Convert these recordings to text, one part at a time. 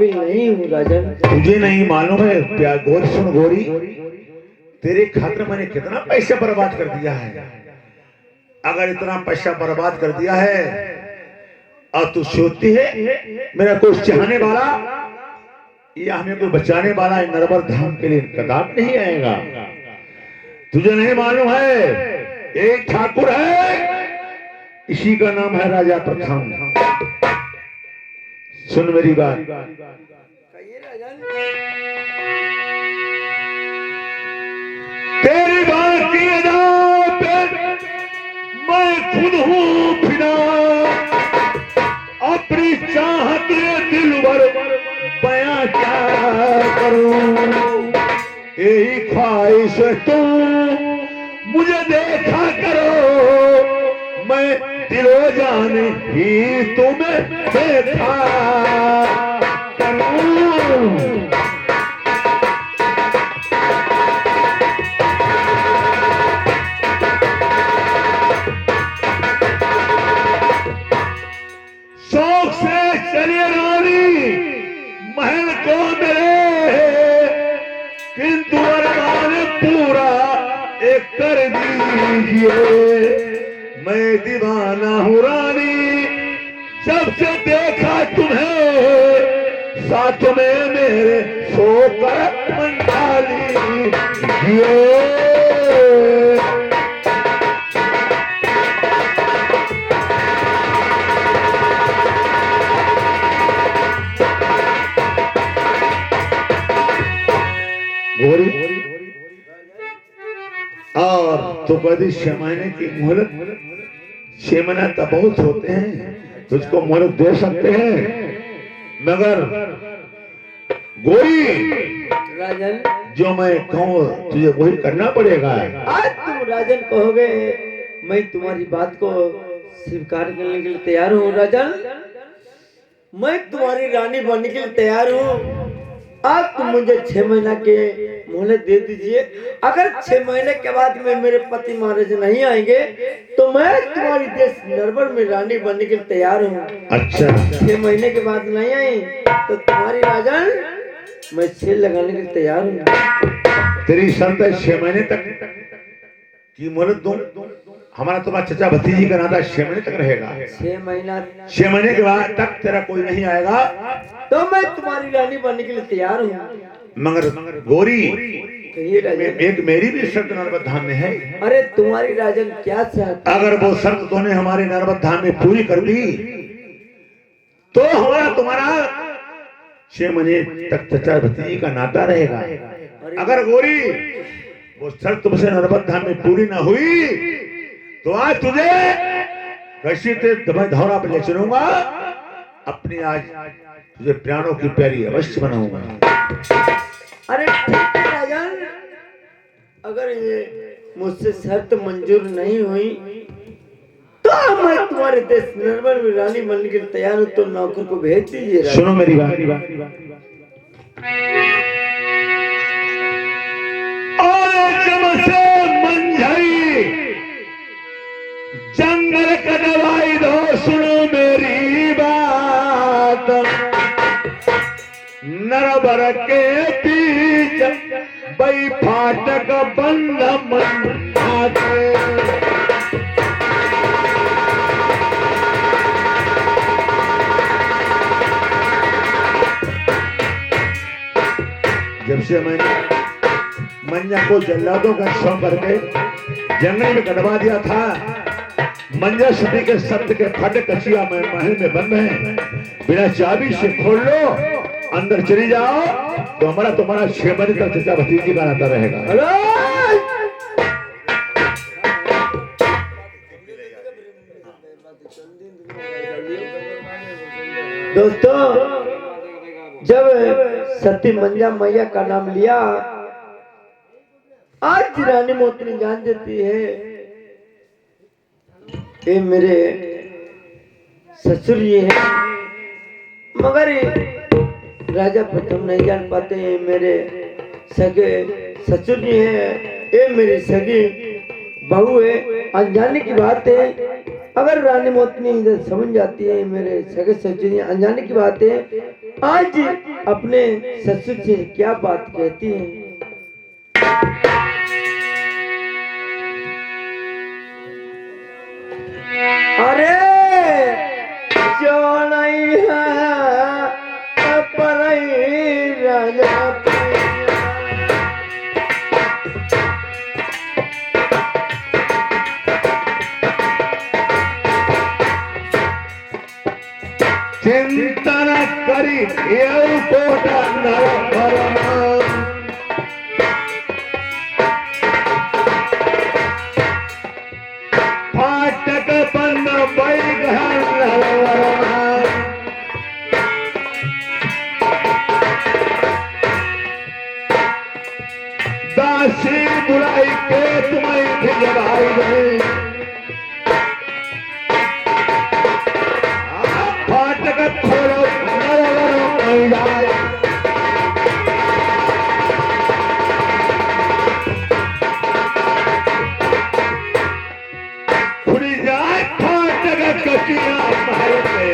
नहीं हूँ राजन। तुझे नहीं मालूम है प्यार? गोरी सुन गोरी, तेरे खातिर मैंने कितना पैसा बर्बाद कर दिया है। अगर इतना पैसा बर्बाद कर दिया है और तू सोचती है मेरा कोई चाहने वाला या हमें कोई बचाने वाला नरवर धाम के लिए कदाप नहीं आएगा। तुझे नहीं मालूम है एक ठाकुर है, इसी का नाम है राजा प्रथम। सुन मेरी बात, तेरी बात की अदा पे मैं खुद हूँ फिदा, अपनी चाहत दिल भर बयां क्या करूं। यही ख्वाहिश तुम मुझे देखा करो, मैं दिलो जान ही तुम्हें देखा करूं। शौक से चलिए रानी महल को मेरे, किंतु अरमान पूरा एक कर दीजिए। मैं दीवाना हूँ रानी, जब से देखा तुम्हें साथ में मेरे सोकर मंडा लीजिए। गोरी और तो कभी 6 महीने की मोहलत, 6 महीना तो बहुत होते हैं, तुझको मोहलत दे सकते हैं, मगर गोरी राजन जो मैं कहूँ तुझे वही करना पड़ेगा। आज तुम राजन कहोगे, मैं तुम्हारी बात को स्वीकार करने के लिए तैयार हूँ राजन। मैं तुम्हारी रानी बनने के लिए तैयार हूँ। आज तुम मुझे 6 महीना के मोहलत दे दीजिए। अगर 6 महीने के बाद में मेरे पति महाराज नहीं आएंगे तो मैं तुम्हारी देश नरवर में रानी बनने के लिए तैयार हूँ। अच्छा 6 महीने के बाद नहीं आई तो तुम्हारी राजन मैं छेल लगाने के लिए तैयार हूँ। तेरी शर्त है 6 महीने तक की मोहलत दूं। हमारा तुम्हारा चचा भतीजी का नाता 6 महीने तक रहेगा। 6 महीने के बाद तक तेरा कोई नहीं आएगा तो मैं तुम्हारी रानी बनने के लिए तैयार हूँ। मगर गोरी राजन, एक मेरी भी शर्त नर्मद धाम में है। अरे तुम्हारी राजन क्या चाहती? अगर वो शर्त तूने हमारे नर्मद धाम में पूरी कर दी तो हमारा तुम्हारा 6 महीने तक चचा भतीजी का नाता रहेगा। अगर गोरी वो शर्त तुमसे नर्मद धाम में पूरी ना हुई तो आज तुझे कशी ते धौरा पर ले चलूंगा, अपनी आज तुझे प्राणों की प्यारी अवश्य बनाऊंगा। अरे ठीक है राजन, अगर ये मुझसे शर्त मंजूर नहीं हुई तो मैं तुम्हारे देश नरवर में रानी बनने के लिए तैयार हूँ। तो नौकर को भेज दीजिए। सुनो मेरी बात, से मंझाई जंगल का दवाई दो, सुनो मेरी बात। नरवर के बीच बई फाटक बंद मन आते। जब से मैंने मंजा को जल्लादों का शौक करके जंगल में कटवा दिया था, मंजा सदी के सत्य के फट कचिया में महल में बंद है। बिना चाबी से खोल लो, अंदर चली जाओ तो हमारा तुम्हारा 6 महीने तक चचा भतीजी का नाता रहेगा। दोस्तों, जब सती मंजा मैया का नाम लिया, आज रानी मोतनी जान देती है ये मेरे ससुर जी हैं, मगर राजा प्रथम नहीं जान पाते हैं मेरे सगे ससुर जी हैं, ये मेरी सगी बहू है। अनजाने की बात है, अगर रानी मोतनी इधर समझ जाती है मेरे सगे ससुर जी अनजाने की बात है, आज अपने ससुर से क्या बात कहती है। अरे जो नहीं है परई राजा चिंतन करी कोट फाटक बंद दासी बुलाई के तुम्हें भिजवाई गई फाटक खोलो जाए खुली जाए फाटक कचिया महल पे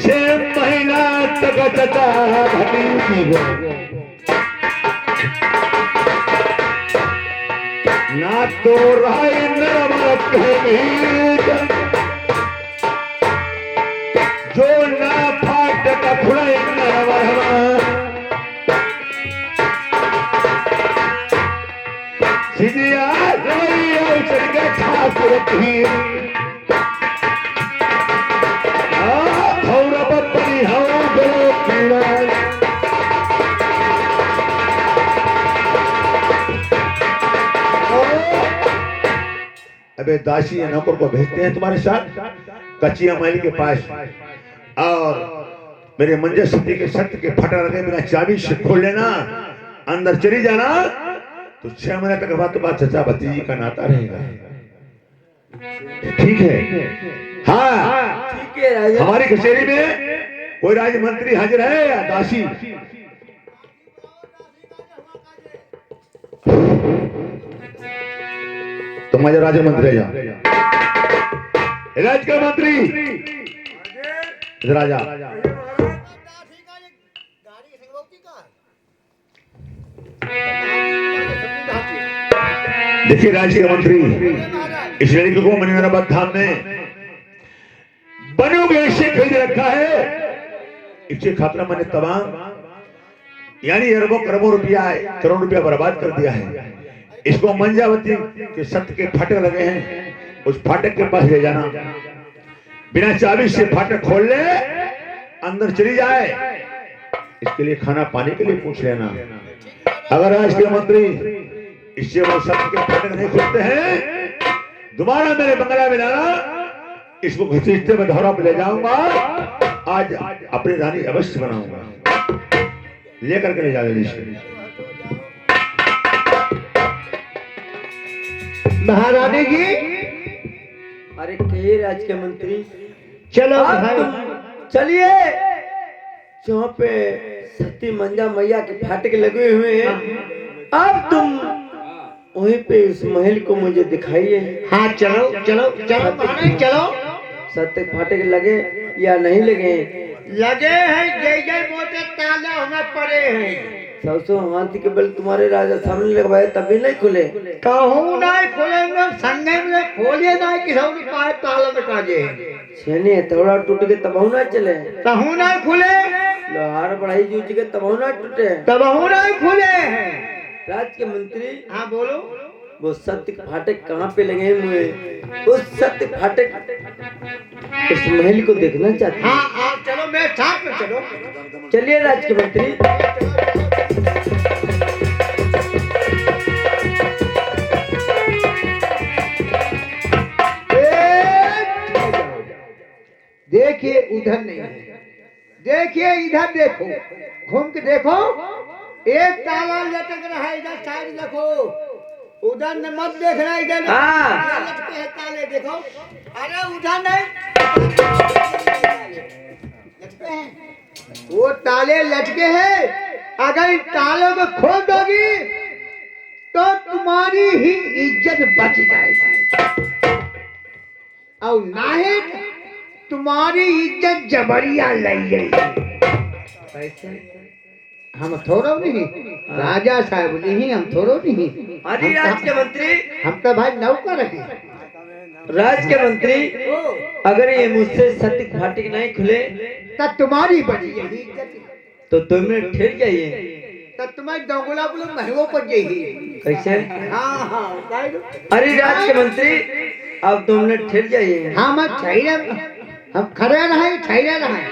छह महीना तक चचा भतीजी गो ना तो राय नरमत जो ना फाटक खुले नरवर सिदिया रही चल के ठाकुर की थोड़ा बड़ी हवा दो पीड़ा अबे दासी या नौकर को भेजते हैं तुम्हारे साथ कच्चिया महल के पास और मेरे मंजर सती के सत्य के फटा लगे बिना चाबी से खोल लेना अंदर चली जाना तो 6 महीने तक बात चचा भतीजी का नाता रहेगा। ठीक है? हाँ ठीक है राजा। हमारी कचहरी में कोई राजमंत्री हाजिर है या दासी? तुम्हारे राजा मंत्री राज का मंत्री राजा देखिए राज्य के मंत्री इस लड़की को मनिंद्राबाद धाम में बनोगे ऐसे खरीद रखा है इससे खातरा मैंने तमाम यानी अरबों करोड़ों रुपया करोड़ रुपया बर्बाद कर दिया है। इसको मंजावती के सत्य के फाटक लगे हैं उस फाटक के पास ले जाना बिना चाबी से फाटक खोल ले अंदर चली जाए इसके लिए खाना पानी के लिए पूछ लेना। अगर आज के मंत्री इससे वो सत्य के फाटक नहीं खुलते हैं दोबारा मेरे बंगला में लाना इसको घसीटते में धौरा पे ले जाऊंगा। आज अपनी रानी अवश्य बनाऊंगा लेकर के ले जाएगा। महारानी जी अरे कहे राज के मंत्री चलो चलिए जहाँ पे सती मंजा मैया के फाटक लगे हुए हैं अब तुम वहीं पे उस महल को मुझे दिखाइए। हाँ चलो चलो चलो महारानी चलो। सत्य फाटक लगे या नहीं लगे? लगे हैं जय जय मोटे ताले हमें पड़े हैं। सबसे हाथी के बल तुम्हारे राजा सामने लगवाए तभी नहीं खुले। कहूँ नहीं खुलेंगे संगे में खोलिए नहीं किसी पाए ताला में काजे छेने थोड़ा टूट के तब ना चले कहूँ नहीं खुले लोहार बढ़ाई जूझ के तब ना टूटे तब नहीं खुले हैं। राज के मंत्री हाँ बोलो वो सत्य फाटक कहाँ पे लगे हुए उस सत्य फाटक उस महल को देखना चाहते हैं। हाँ चलो मैं साथ में चलो। चलिए राज के मंत्री। देखिए उधर नहीं है देखिए इधर देखो घूम के देखो एक ताला लटक रहा है इधर साइड देखो उधर न मत देखना इधर लटके हैं ताले देखो। अरे उधर नहीं लटके हैं वो ताले लटके हैं। अगर इन तालों को खोल दोगी तो तुम्हारी ही इज्जत बच जाएगी। और नाही तुम्हारी इज्जत जबरिया लई गई। कैसे? हम थोड़ो नहीं राजा साहब नहीं, हम थोड़ो नहीं। अरे राज के मंत्री, हम तो भाई नौकर हैं। राज के मंत्री, अगर ये मुझसे सत्य फाटक नहीं खुले तो तुम्हारी बड़ी यही इज्जत है। तो तुम ठहर जाइए। तो तुम्हें दोगुला बोलो महंगो पड़ जाएगी। कैसे? हाँ हाँ अरे राज के मंत्री, अब 2 मिनट ठहर जाइए। हाँ मैं ठहरे, हम खड़े रहे ठहरे रहे।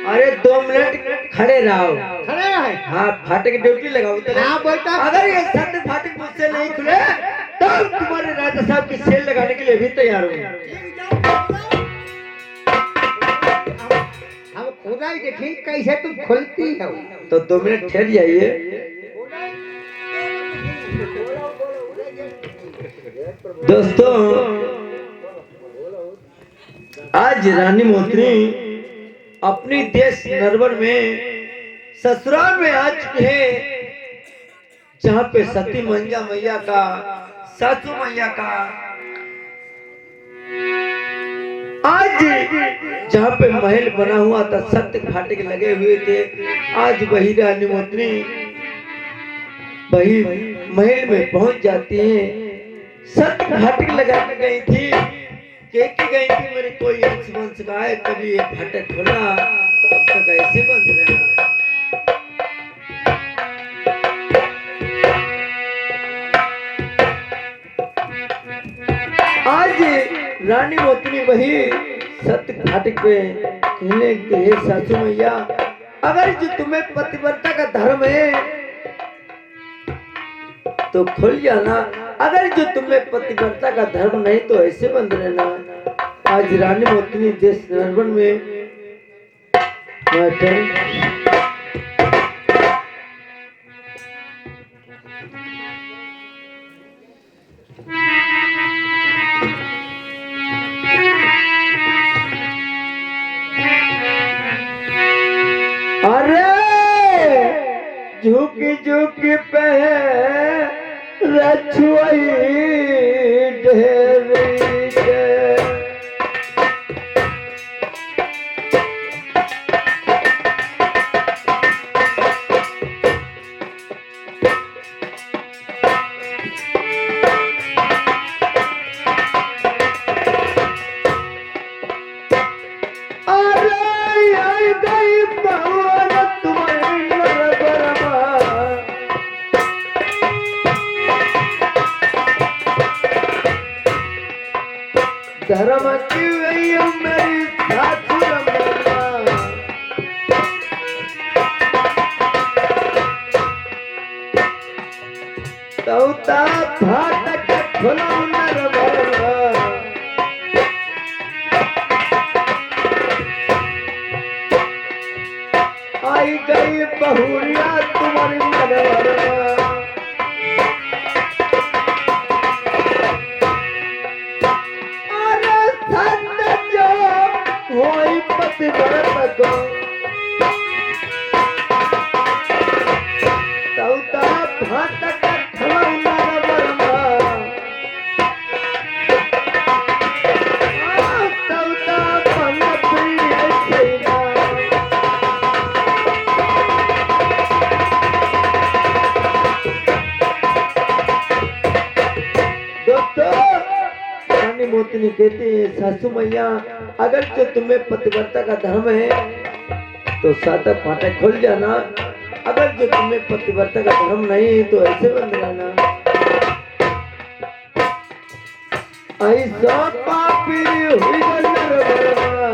अरे 2 मिनट खड़े रहो। खड़े रहे हाँ, फाटक ड्यूटी लगाओ। हाँ बेटा। अगर ये सत्य फाटक मुझसे नहीं खुले तो तुम्हारे राजा साहब की सेल लगाने के लिए भी तैयार हूँ। हम खुदा ही देखी कैसे तुम खुलती हो। तो 2 मिनट ठहर जाइए। दोस्तों, आज रानी मोतनी अपनी देश नरवर में ससुराल में आ चुके हैं, जहाँ पे सती मंजा मैया का, सासू मैया का, आज जहाँ पे महल बना हुआ था, सत्य फाटक लगे हुए थे, आज वही रानी मोतनी वही महल में पहुंच जाती है। सत्य फाटक लगा के गई थी, के गई थी मेरे कोई अंश वंश का है, कभी ये फाटक खोला, तब तक ऐसे बंद रहना। आज रानी मोतनी वही सत्य फाटक पे कहने लगती है, सासू मैया, अगर जो तुम्हें पतिव्रता का धर्म है तो खुल जाना, अगर जो तुम्हें पतिव्रता का धर्म नहीं तो ऐसे बंद रहना। आज रानी मोतनी देश नरवन में बैठे। अरे झुकी झुकी पे रछुई ढेरी के, धर्म की वही मेरी सासू रमैया, तौता फाटक खुला नरवरवा, आई गई बहुरिया तुम्हारी नरवरवा। होई पतिव्रता को तौता फाटक खुला नरवरवा, तौता मन प्रिय छैया। दोस्तों, रानी मोतनी कहती है, सासू मैया, अगर जो तुम्हें पतिव्रता का धर्म है तो सादा फाटक खोल जाना, अगर जो तुम्हें पतिव्रता का धर्म नहीं तो ऐसे बंद रहना। ऐसा पापी हुई नरवरवा,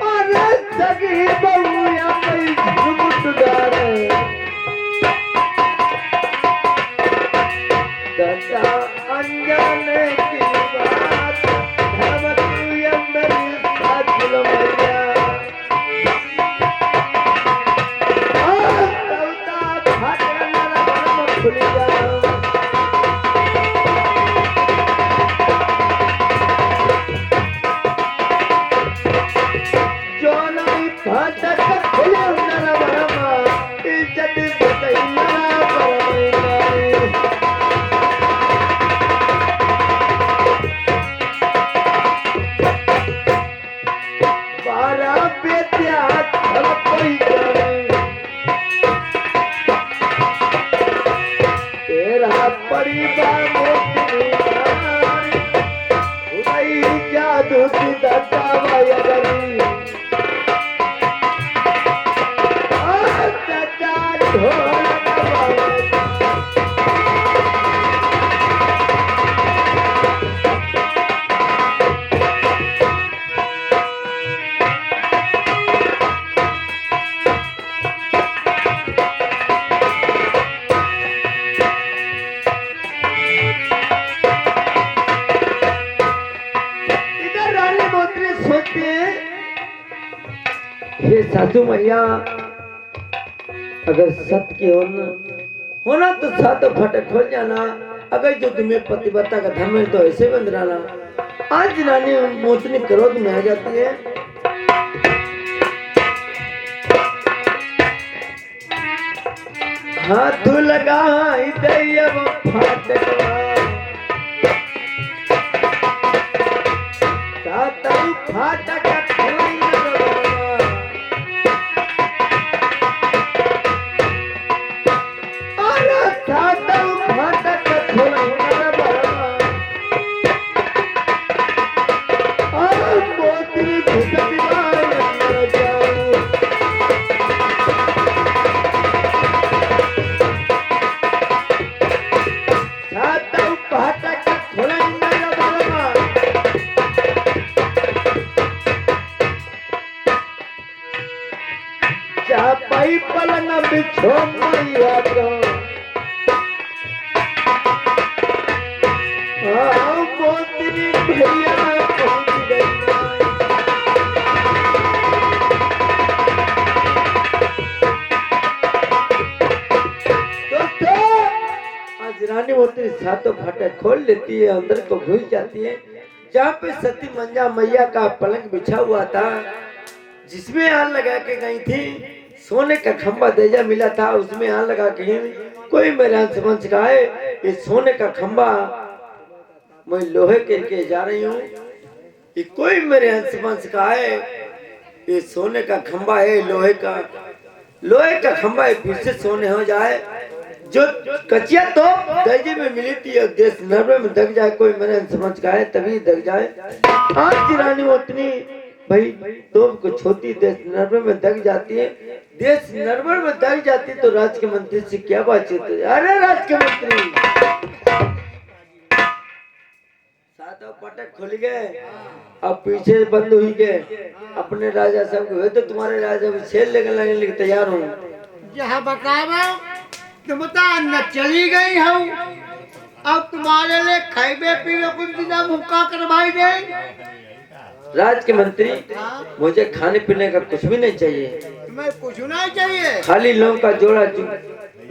अरे सगी बहू या कोई झुमुटदार दादा अनजाने की बात, धर्म की ये मेरी सासू मैया, तौता फाटक नरवरवा खुल जा। हे सासू मैया, अगर सत्य की होना तो सातों फाटक खोल जाना। अगर जो तुम्हें पतिव्रता का धर्म है तो ऐसे बंद रहना। आज रानी मोचनी क्रोध में आ जाती है। हाथ लगा दैव फाटक सातों फाटक खोल चापाई पलंग बिछो मैया को मोती भैया पहुंच गई। दोस्तों, आज रानी मोती सातों फाटक खोल लेती है, अंदर को घुस जाती है। जहाँ पे सती मंजा मैया का पलंग बिछा हुआ था, जिसमें आग लगा के गई थी, सोने का खंबा देजा मिला था, उसमें आग लगा के कोई मेरे अंश का है, ये सोने का खंबा मैं लोहे के जा रही हूँ, ये कोई मेरे अंश का है, ये सोने का खंबा है, लोहे का खंबा है, फिर से सोने हो जाए। जो कचिया तो दर्जे में मिली थी, देश नर्वे में दग जाए, कोई मेरे अंश का है तभी दग जाए। आज रानी उतनी भाई तो कुछ होती, देश नर्वे में दग जाती है, देश नर्वे में दग जाती तो राज के मंत्री से क्या बातचीत है? अरे राज के मंत्री, सातों पटक खुल गए, अब पीछे बंद हुई गए। अपने राजा सब हुए तो तुम्हारे राजा भी छेल लगने के तैयार हो। जहाँ बतावा तुम तो न चली गई हूँ, अब तुम्हारे लिए खाइबे पीबे कुछ दिन मुक्का करवाई दे। राज के मंत्री, मुझे खाने पीने का कुछ भी नहीं चाहिए, तुम्हें कुछ नहीं चाहिए, खाली लौंग का जोड़ा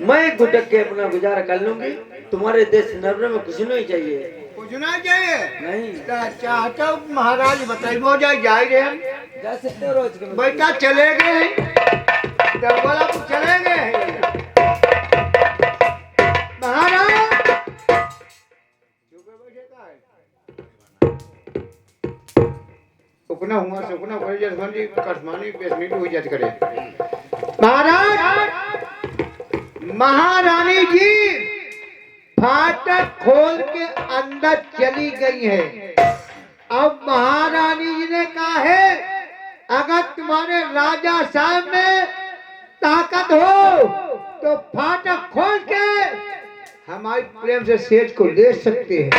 मैं गुटक के अपना गुजारा कर लूंगी। तुम्हारे देश नर्वे में कुछ नहीं चाहिए। कुछ नहीं चाहिए? नहीं चाहते हो महाराज बताइबो जाएंगे हम जा सकते हो रोज के बेटा, चले गए तब बोला तो चले गए महाराज। सुकना हुआ सुकना भरी जसमंदी कसमानी बेसनी हुई जज करे। महाराज, महारानी जी फाटक खोल के अंदर चली गई है। अब महारानी जी ने कहा है, अगर तुम्हारे राजा साहब में ताकत हो तो फाटक खोल के हमारी प्रेम से सेज को ले सकते हैं।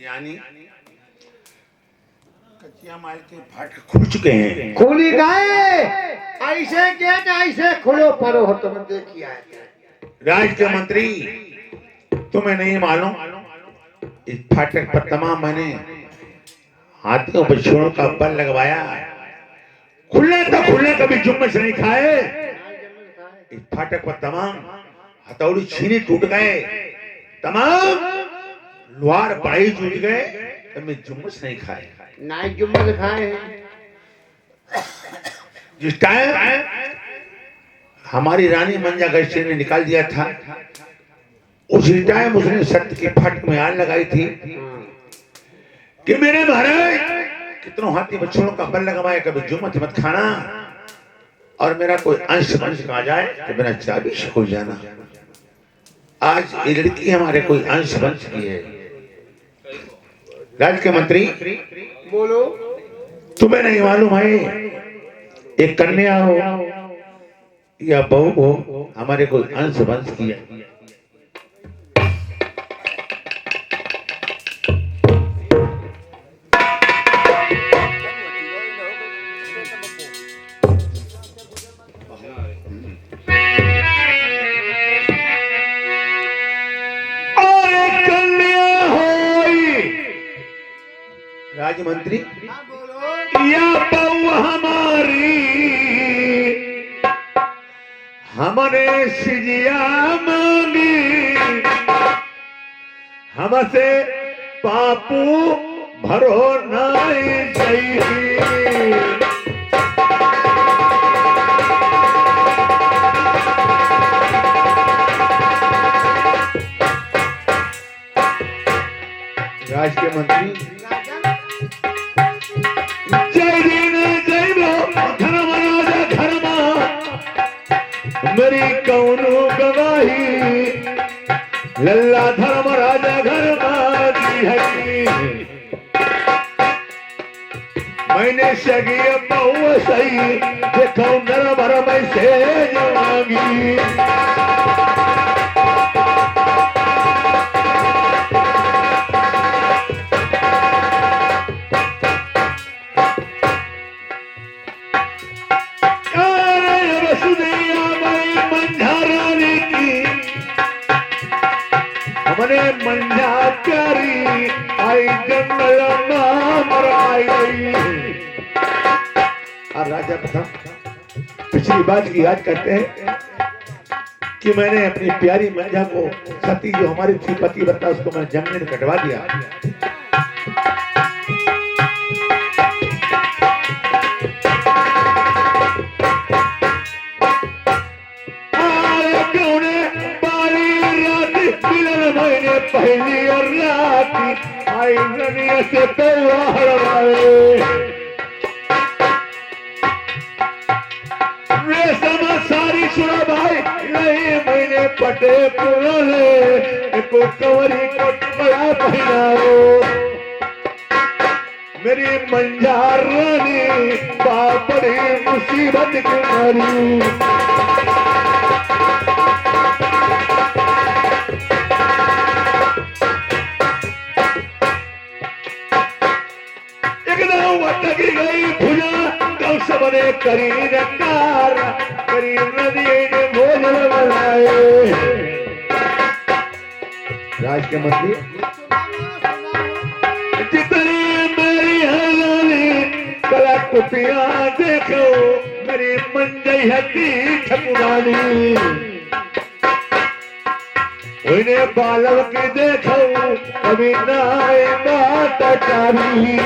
यानी कचिया माल के फाटक खुल चुके हैं। खुली गए, ऐसे के ऐसे खुलो परो हो, तुम देखिए। राज के मंत्री, तुम्हें नहीं मालूम इस फाटक पर तमाम मैंने हाथियों पर छोरों का बल लगवाया, खुलने तो खुलने कभी जुम्मन नहीं खाए। इस फाटक पर तमाम हथौड़ी छीनी टूट गए, तमाम लोहार पढ़ाई टूट गए, कभी जुम्मन नहीं खाए। नाइट जुम्मन खाए जिस टाइम हमारी रानी मंजा गश्ती ने निकाल दिया था, उसी टाइम उसने सत्य की फाटक में आग लगाई थी कि मेरे महाराज कितनों हाथी बच्चों का बल लगवाए, कभी जुम्मन मत खाना, और मेरा कोई अंश वंश आ जाए तो मेरा चाबी खुल जाना। आज ये लड़की हमारे कोई अंश वंश की है। राज के मंत्री, बोलो। तुम्हें नहीं मालूम है एक कन्या हो या बहू हो, हमारे कोई अंश वंश की है। राजमंत्री, या बहू बउआ हमारी हमने सिजिया मांगी हमसे पापू भरो नहीं चाहिए। राज के मंत्री जय दिन जय बो धर्म राजा धर्म मेरी कौनो गवाही लल्ला धर्म राजा धर्म दी है। मैंने सगी बहु सही देखो नर भर में से मांगी। हमने मंझा प्यारी आई जंगल मामर आई गई। और राजा प्रथम पिछली बात की याद करते हैं कि मैंने अपनी प्यारी मंझा को सती जो हमारी थी पति बता उसको मैं जंगल में कटवा दिया। पहली और राती आई ननिया से तलवार रेशम सारी सुना भाई नहीं मैंने पटे पुराने को कंवरी को टुकड़ा पहनाओ। मेरी मंझार रानी बड़ी मुसीबत की मारी। टकी गई भुजा कल सबने करी नकार करी नदी ने भोजन बनाए। राज के मंत्री जितनी मेरी हलाली कला कुटिया देखो मेरी मंजई हती ठकुरानी उन्हें बालव की देखो कभी नाई बात टारी।